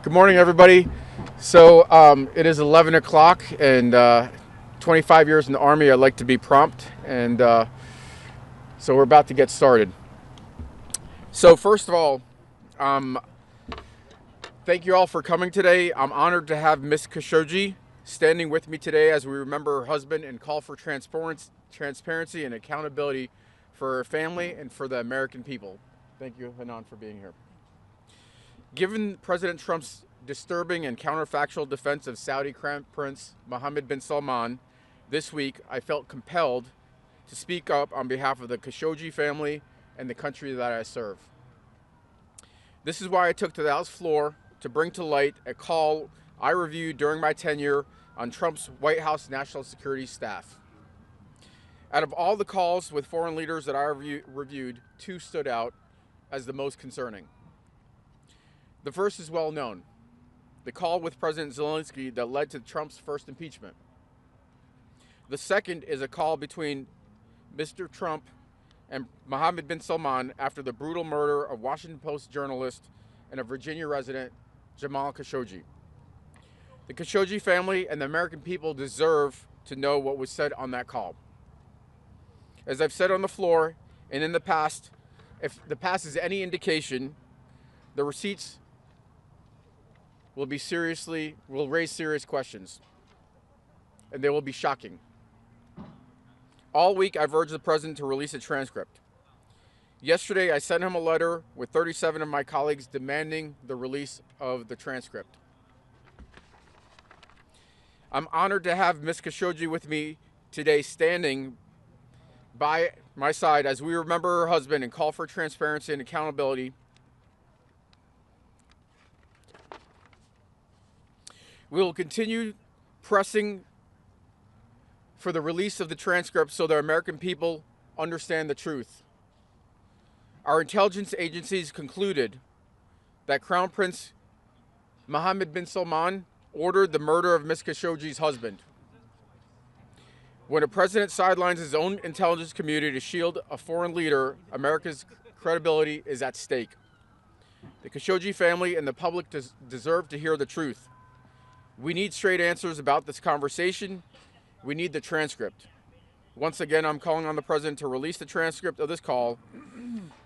Good morning, everybody. So it is 11 o'clock, and 25 years in the Army, I like to be prompt, and so we're about to get started. So first of all, thank you all for coming today. I'm honored to have Miss Khashoggi standing with me today as we remember her husband and call for transparency and accountability for her family and for the American people. Thank you, Hanan, for being here. Given President Trump's disturbing and counterfactual defense of Saudi Crown Prince Mohammed bin Salman this week, I felt compelled to speak up on behalf of the Khashoggi family and the country that I serve. This is why I took to the House floor to bring to light a call I reviewed during my tenure on Trump's White House national security staff. Out of all the calls with foreign leaders that I reviewed, two stood out as the most concerning. The first is well known, the call with President Zelensky that led to Trump's first impeachment. The second is a call between Mr. Trump and Mohammed bin Salman after the brutal murder of Washington Post journalist and a Virginia resident, Jamal Khashoggi. The Khashoggi family and the American people deserve to know what was said on that call. As I've said on the floor and in the past, if the past is any indication, the receipts will raise serious questions, and they will be shocking. All week, I've urged the president to release a transcript. Yesterday, I sent him a letter with 37 of my colleagues demanding the release of the transcript. I'm honored to have Ms. Khashoggi with me today, standing by my side as we remember her husband and call for transparency and accountability. We will continue pressing for the release of the transcript so the American people understand the truth. Our intelligence agencies concluded that Crown Prince Mohammed bin Salman ordered the murder of Ms. Khashoggi's husband. When a president sidelines his own intelligence community to shield a foreign leader, America's credibility is at stake. The Khashoggi family and the public deserve to hear the truth. We need straight answers about this conversation. We need the transcript. Once again, I'm calling on the president to release the transcript of this call.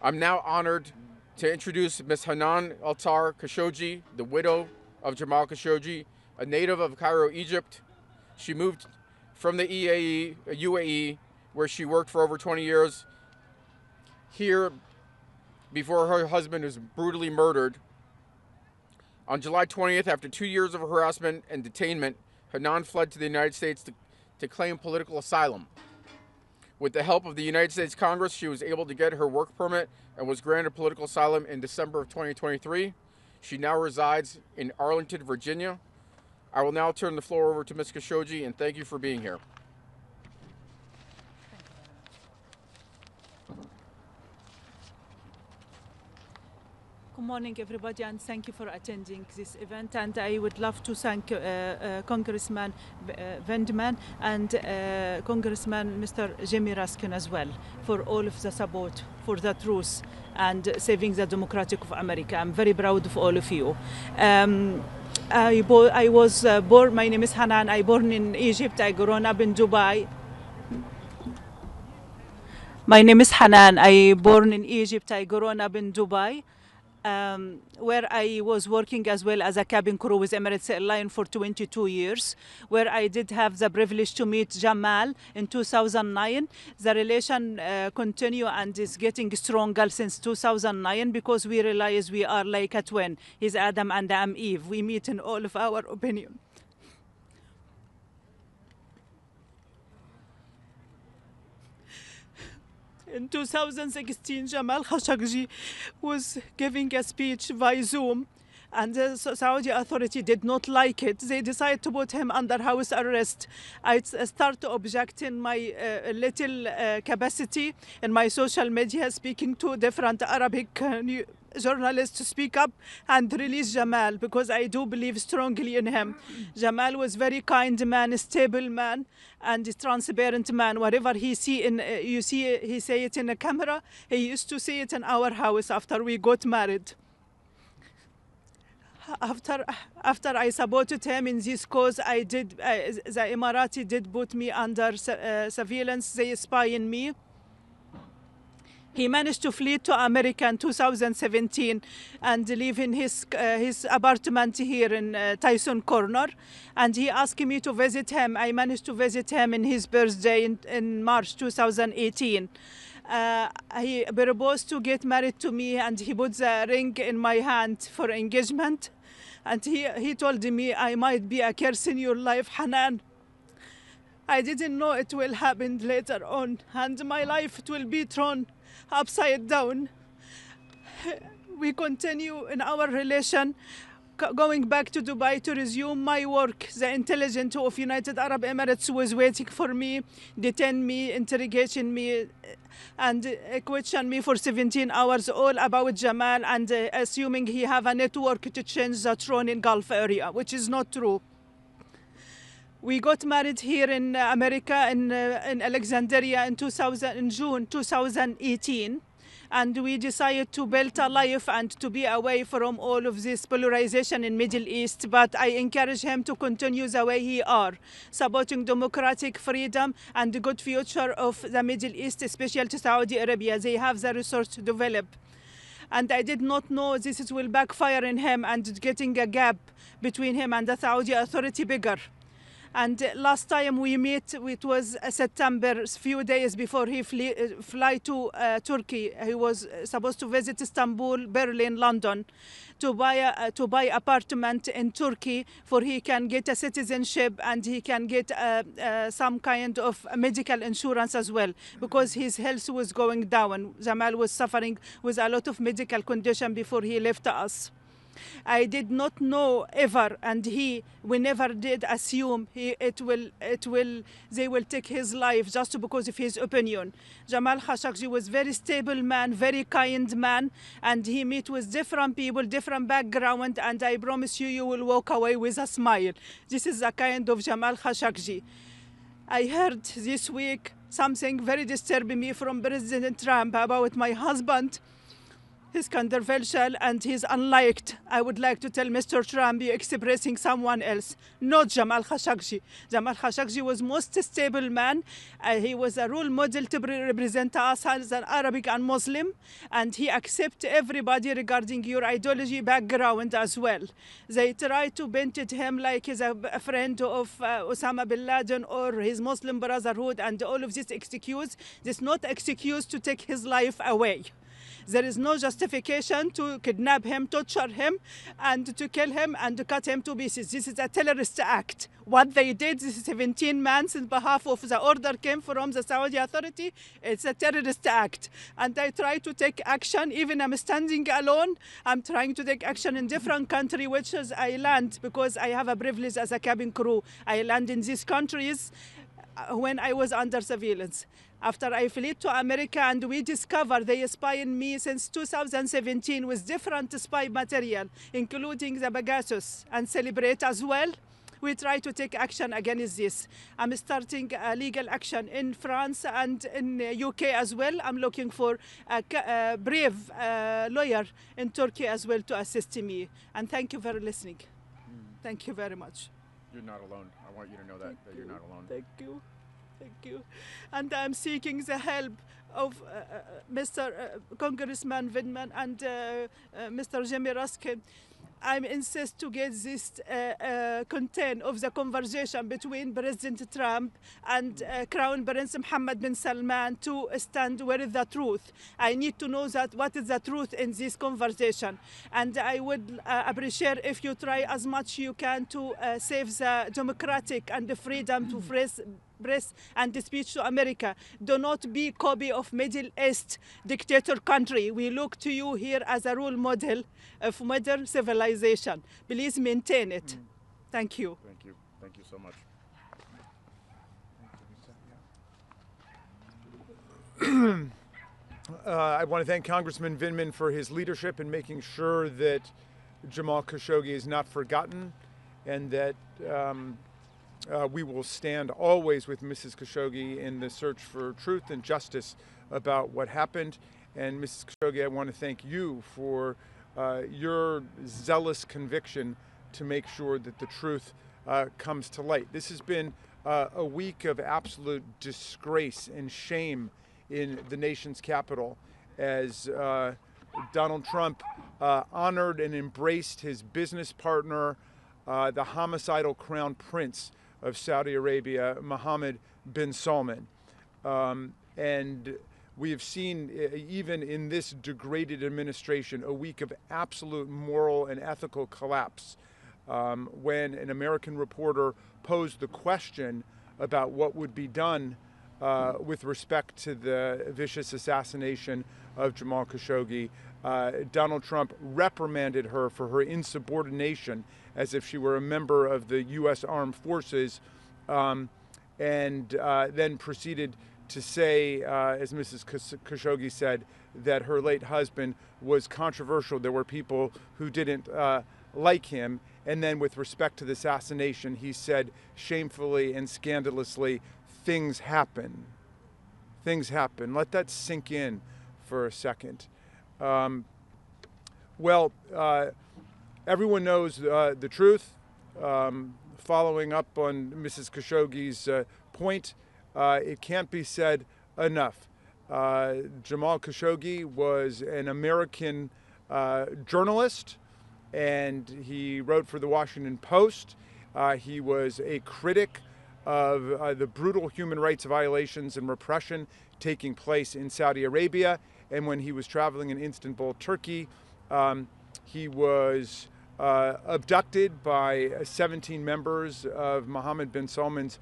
I'm now honored to introduce Ms. Hanan Altar Khashoggi, the widow of Jamal Khashoggi, a native of Cairo, Egypt. She moved from the UAE, where she worked for over 20 years, here before her husband was brutally murdered. On July 20th, after 2 years of harassment and detainment, Hanan fled to the United States to claim political asylum. With the help of the United States Congress, she was able to get her work permit and was granted political asylum in December of 2023. She now resides in Arlington, Virginia. I will now turn the floor over to Ms. Khashoggi, and thank you for being here. Good morning, everybody, and thank you for attending this event. And I would love to thank Congressman Vindman and Congressman Mr. Jimmy Raskin as well for all of the support for the truth and saving the democratic of America. I'm very proud of all of you. I was born, my name is Hanan, I born in Egypt, I grew up in Dubai. My name is Hanan, I born in Egypt, I grew up in Dubai. Where I was working as well as a cabin crew with Emirates Airlines for 22 years, where I did have the privilege to meet Jamal in 2009. The relation continue and is getting stronger since 2009 because we realize we are like a twin. He's Adam and I'm Eve. We meet in all of our opinion. In 2016, Jamal Khashoggi was giving a speech via Zoom, and the Saudi authority did not like it. They decided to put him under house arrest. I start to object in my little capacity in my social media, speaking to different Arabic journalists to speak up and release Jamal, because I do believe strongly in him. Jamal was very kind man, a stable man, and a transparent man. Whatever he see in, he say it in a camera. He used to say it in our house after we got married. After I supported him in this cause, I did the Emirati did put me under surveillance. They spy on me. He managed to flee to America in 2017 and live in his apartment here in Tyson Corner. And he asked me to visit him. I managed to visit him in his birthday in March 2018. He proposed to get married to me, and he put the ring in my hand for engagement. And he told me, I might be a curse in your life, Hanan. I didn't know it will happen later on, and my life will be thrown upside down. We continue in our relation, going back to Dubai to resume my work. The intelligence of United Arab Emirates was waiting for me, detain me, interrogation me, and question me for 17 hours all about Jamal, and assuming he have a network to change the throne in Gulf area, which is not true. We got married here in America, in Alexandria in June 2018. And we decided to build a life and to be away from all of this polarization in Middle East. But I encourage him to continue the way he are, supporting democratic freedom and the good future of the Middle East, especially to Saudi Arabia. They have the resource to develop. And I did not know this will backfire in him and getting a gap between him and the Saudi authority bigger. And last time we met, it was September, a few days before he fly to Turkey. He was supposed to visit Istanbul, Berlin, London, to buy apartment in Turkey, for he can get a citizenship and he can get some kind of medical insurance as well, because his health was going down. Jamal was suffering with a lot of medical condition before he left us. I did not know ever, and we never did assume they will take his life just because of his opinion. Jamal Khashoggi was very stable man, very kind man, and he met with different people, different background, and I promise you, you will walk away with a smile. This is the kind of Jamal Khashoggi. I heard this week something very disturbing me from President Trump about my husband. He's controversial and he's unliked. I would like to tell Mr. Trump, you're expressing someone else, not Jamal Khashoggi. Jamal Khashoggi was most stable man. He was a role model to represent us as an Arabic and Muslim, and he accepts everybody regarding your ideology background as well. They try to paint him like he's a friend of Osama bin Laden or his Muslim Brotherhood, and all of this excuse. This not excuse to take his life away. There is no justification to kidnap him, torture him, and to kill him and to cut him to pieces. This is a terrorist act. What they did, this is 17 men in behalf of the order came from the Saudi authority. It's a terrorist act. And I try to take action, even I'm standing alone. I'm trying to take action in different countries, which is I land, because I have a privilege as a cabin crew. I land in these countries when I was under surveillance. After I fled to America, and we discovered they spy on me since 2017 with different spy material, including the Pegasus and Celebrate as well. We try to take action against this. I'm starting a legal action in France and in UK as well. I'm looking for a brave lawyer in Turkey as well to assist me. And thank you for listening. Thank you very much. You're not alone. I want you to know that you're not alone. Thank you. Thank you. And I'm seeking the help of Mr. Congressman Vindman and Mr. Jimmy Ruskin. I insist to get this content of the conversation between President Trump and Crown Prince Mohammed bin Salman to stand with the truth. I need to know that what is the truth in this conversation. And I would appreciate if you try as much you can to save the democratic and the freedom to press and speech to America. Do not be copy of Middle East dictator country. We look to you here as a role model of modern civilization. Please maintain it. Thank you. Thank you. Thank you so much. I want to thank Congressman Vindman for his leadership in making sure that Jamal Khashoggi is not forgotten, and that we will stand always with Mrs. Khashoggi in the search for truth and justice about what happened. And Mrs. Khashoggi, I want to thank you for your zealous conviction to make sure that the truth comes to light. This has been a week of absolute disgrace and shame in the nation's capital as Donald Trump honored and embraced his business partner, the homicidal crown prince of Saudi Arabia, Mohammed bin Salman. And we have seen, even in this degraded administration, a week of absolute moral and ethical collapse when an American reporter posed the question about what would be done with respect to the vicious assassination of Jamal Khashoggi. Donald Trump reprimanded her for her insubordination as if she were a member of the U.S. Armed Forces, and then proceeded to say, as Mrs. Khashoggi said, that her late husband was controversial. There were people who didn't like him. And then with respect to the assassination, he said shamefully and scandalously, things happen. Things happen. Let that sink in for a second. Everyone knows the truth. Following up on Mrs. Khashoggi's point, it can't be said enough. Jamal Khashoggi was an American journalist, and he wrote for the Washington Post. He was a critic of the brutal human rights violations and repression taking place in Saudi Arabia. And when he was traveling in Istanbul, Turkey, he was abducted by 17 members of Mohammed bin Salman's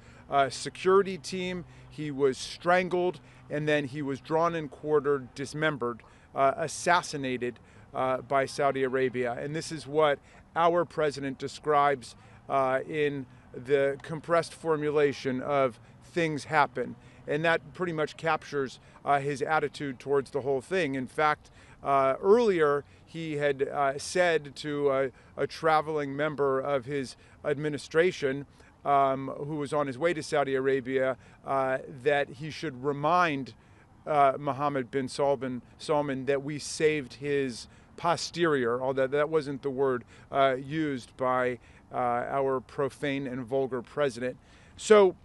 security team. He was strangled, and then he was drawn and quartered, dismembered, assassinated by Saudi Arabia. And this is what our president describes in the compressed formulation of things happen. And that pretty much captures his attitude towards the whole thing. In fact, earlier he had said to a traveling member of his administration who was on his way to Saudi Arabia that he should remind Mohammed bin Salman that we saved his posterior, although that wasn't the word used by our profane and vulgar president. So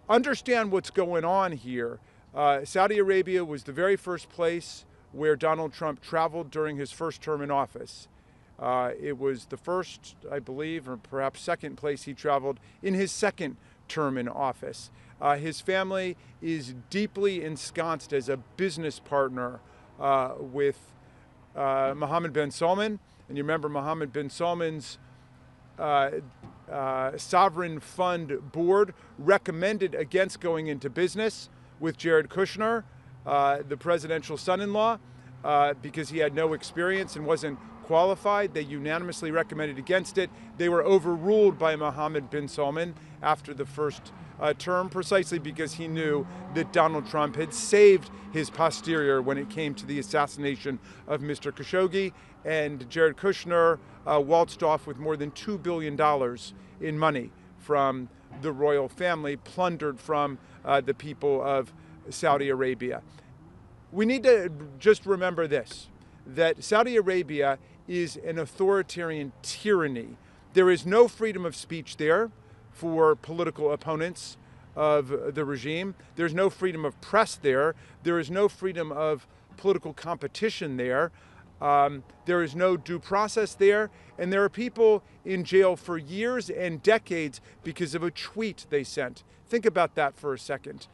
understand what's going on here. Saudi Arabia was the very first place where Donald Trump traveled during his first term in office. It was the first, I believe, or perhaps second place he traveled in his second term in office. His family is deeply ensconced as a business partner with Mohammed bin Salman. And you remember Mohammed bin Salman's sovereign fund board recommended against going into business with Jared Kushner, the presidential son-in-law, because he had no experience and wasn't qualified. They unanimously recommended against it. They were overruled by Mohammed bin Salman after the first term, precisely because he knew that Donald Trump had saved his posterior when it came to the assassination of Mr. Khashoggi. And Jared Kushner waltzed off with more than $2 billion in money from the royal family, plundered from the people of Saudi Arabia. We need to just remember this, that Saudi Arabia is an authoritarian tyranny. There is no freedom of speech there for political opponents of the regime. There's no freedom of press there. There is no freedom of political competition there. There is no due process there. And there are people in jail for years and decades because of a tweet they sent. Think about that for a second.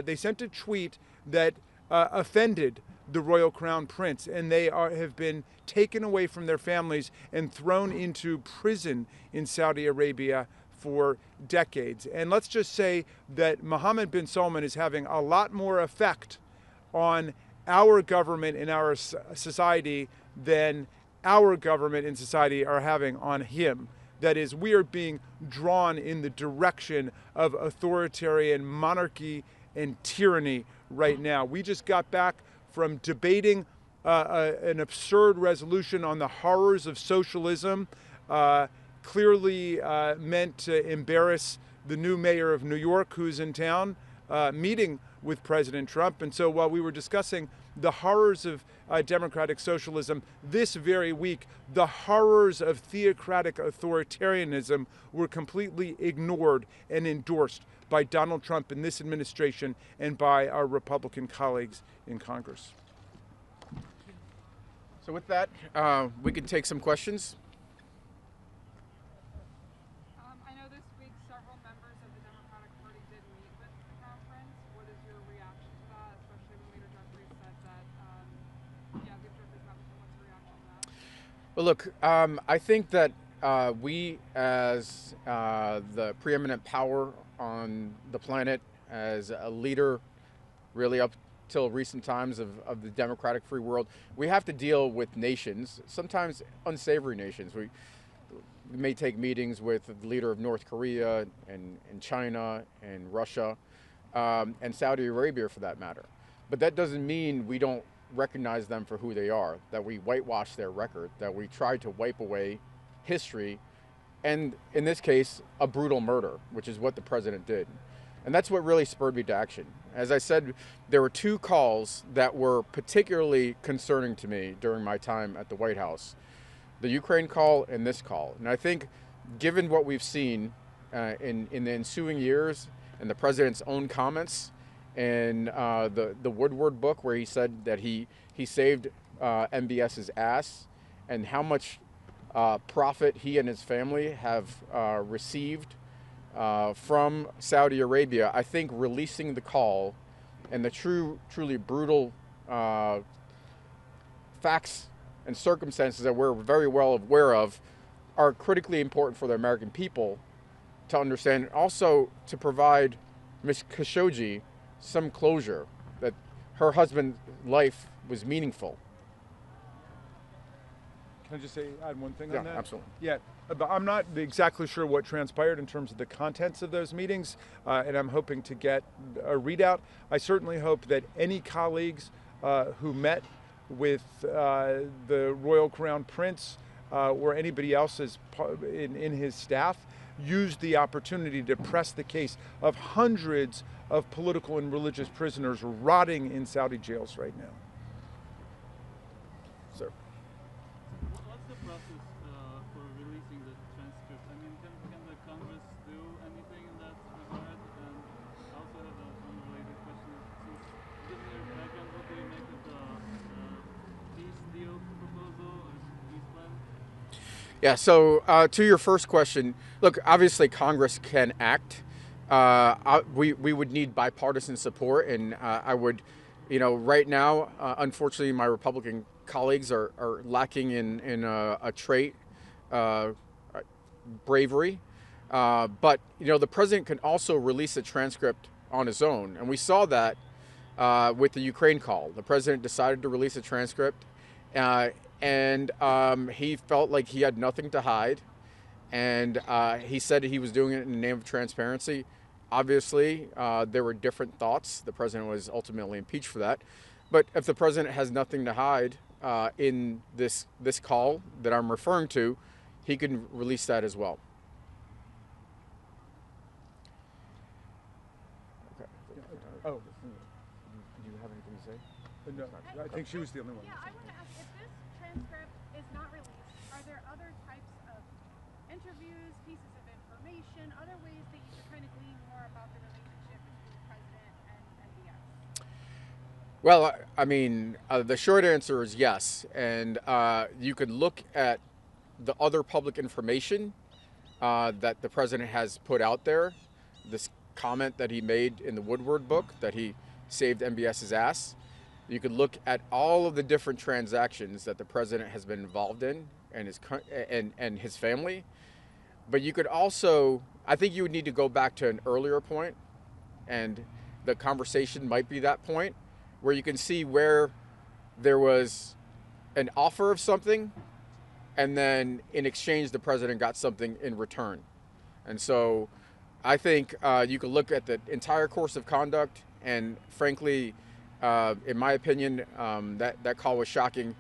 They sent a tweet that offended the royal crown prince, and they have been taken away from their families and thrown into prison in Saudi Arabia for decades. And let's just say that Mohammed bin Salman is having a lot more effect on our government and our society than our government and society are having on him. That is, we are being drawn in the direction of authoritarian monarchy and tyranny right now. We just got back from debating an absurd resolution on the horrors of socialism, clearly meant to embarrass the new mayor of New York, who's in town, meeting with President Trump. And so while we were discussing the horrors of democratic socialism this very week, the horrors of theocratic authoritarianism were completely ignored and endorsed by Donald Trump and this administration and by our Republican colleagues in Congress. So with that, we can take some questions. I know this week several members of the Democratic Party did meet with the conference. What is your reaction to that, especially when Leader Jeffries said that, Leader Jeffries met with him? What's your reaction to that? Well, look, I think that we, as the preeminent power on the planet, as a leader really up till recent times of the democratic free world, we have to deal with nations, sometimes unsavory nations. We may take meetings with the leader of North Korea and China and Russia and Saudi Arabia for that matter. But that doesn't mean we don't recognize them for who they are, that we whitewash their record, that we try to wipe away history, and in this case, a brutal murder, which is what the president did. And that's what really spurred me to action. As I said, there were two calls that were particularly concerning to me during my time at the White House. The Ukraine call and this call. And I think given what we've seen in the ensuing years and the president's own comments and the Woodward book where he said that he saved MBS's ass and how much profit he and his family have received from Saudi Arabia, I think releasing the call and the truly brutal facts and circumstances that we're very well aware of are critically important for the American people to understand, and also to provide Ms. Khashoggi some closure that her husband's life was meaningful. Can I just add one thing Yeah, on that? absolutely. Yeah, but I'm not exactly sure what transpired in terms of the contents of those meetings, and I'm hoping to get a readout. I certainly hope that any colleagues who met with the Royal Crown Prince or anybody else in his staff used the opportunity to press the case of hundreds of political and religious prisoners rotting in Saudi jails right now. Sir. What's the process for releasing the transcript? I mean, can the Congress do anything in that regard? And I also have an unrelated question. Since given your background, what do you make of the peace deal proposal or peace plan? Yeah, so to your first question, look, obviously Congress can act. We would need bipartisan support, and I would, right now, unfortunately, my Republican colleagues are lacking in a trait, bravery. But, the president can also release a transcript on his own. And we saw that with the Ukraine call. The president decided to release a transcript, and he felt like he had nothing to hide. And he said he was doing it in the name of transparency. Obviously, there were different thoughts. The president was ultimately impeached for that. But if the president has nothing to hide in this call that I'm referring to, he can release that as well. Okay. Oh, Do you have anything to say? no, I think she was the only one. Yeah, I want to ask, if this transcript is not released, are there other types of interviews, pieces of information, other ways that you could kind of glean more about the relationship between the president and MBS? Well, I mean, the short answer is yes. And you could look at the other public information that the president has put out there. This comment that he made in the Woodward book, that he saved MBS's ass. You could look at all of the different transactions that the president has been involved in and his family. But you could also, I think you would need to go back to an earlier point, and the conversation might be that point, where you can see where there was an offer of something, and then in exchange the president got something in return. And so I think you could look at the entire course of conduct, and frankly, in my opinion, that call was shocking.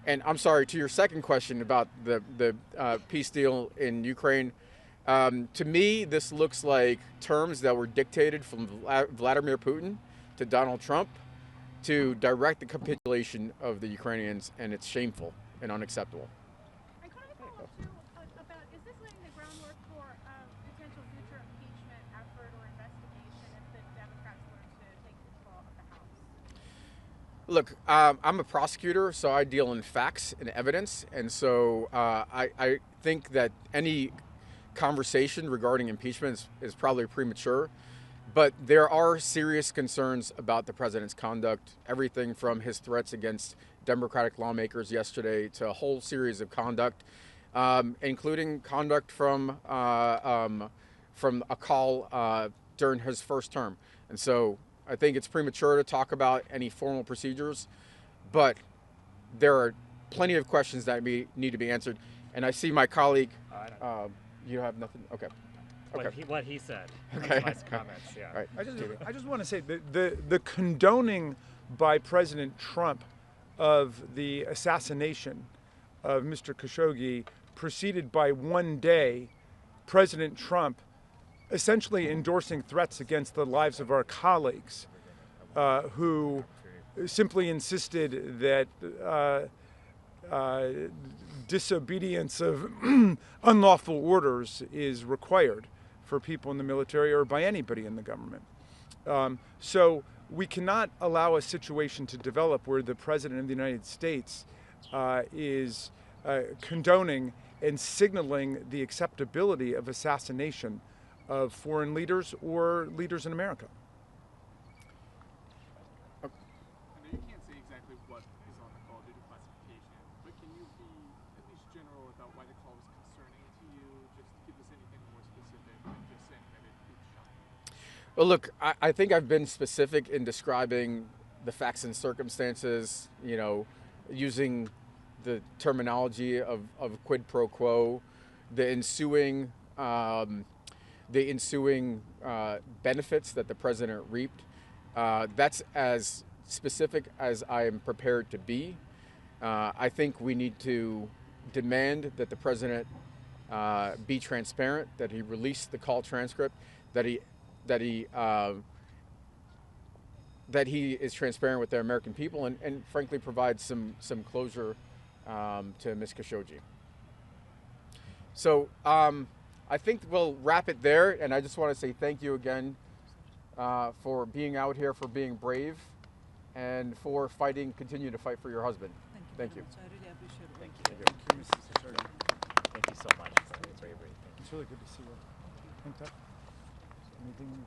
And I'm sorry, to your second question about the peace deal in Ukraine, To me, this looks like terms that were dictated from Vladimir Putin to Donald Trump to direct the capitulation of the Ukrainians, and it's shameful and unacceptable. And could I follow up too about, is this laying the groundwork for potential future impeachment effort or investigation if the Democrats were to take control of the House? Look, I'm a prosecutor, so I deal in facts and evidence, and so I think that any conversation regarding impeachment is probably premature. But there are serious concerns about the president's conduct, everything from his threats against Democratic lawmakers yesterday to a whole series of conduct, including conduct from a call during his first term. And so I think it's premature to talk about any formal procedures, but there are plenty of questions that need to be answered. And I see my colleague, you have nothing? Okay. What he said. Okay. Nice comments. Yeah. All right. I just want to say the condoning by President Trump of the assassination of Mr. Khashoggi preceded by one day President Trump essentially endorsing threats against the lives of our colleagues who simply insisted that disobedience of unlawful orders is required for people in the military or by anybody in the government. So we cannot allow a situation to develop where the President of the United States is condoning and signaling the acceptability of assassination of foreign leaders or leaders in America. I know you can't say exactly what is on the call due to classification, but can you be at least general about why the call was concerning to you? Just give us anything more specific than just saying that it's shocking. Well, look, I think I've been specific in describing the facts and circumstances, using the terminology of quid pro quo, the ensuing benefits that the president reaped. That's as specific as I am prepared to be. I think we need to demand that the president be transparent, that he release the call transcript, that he is transparent with the American people, and frankly provide some closure to Ms. Khashoggi. So I think we'll wrap it there, and I just want to say thank you again for being out here, for being brave, and for continue to fight for your husband. Thank you. I really appreciate it. Thank you. Thank you so much for your bravery. It's really good to see you. Anything?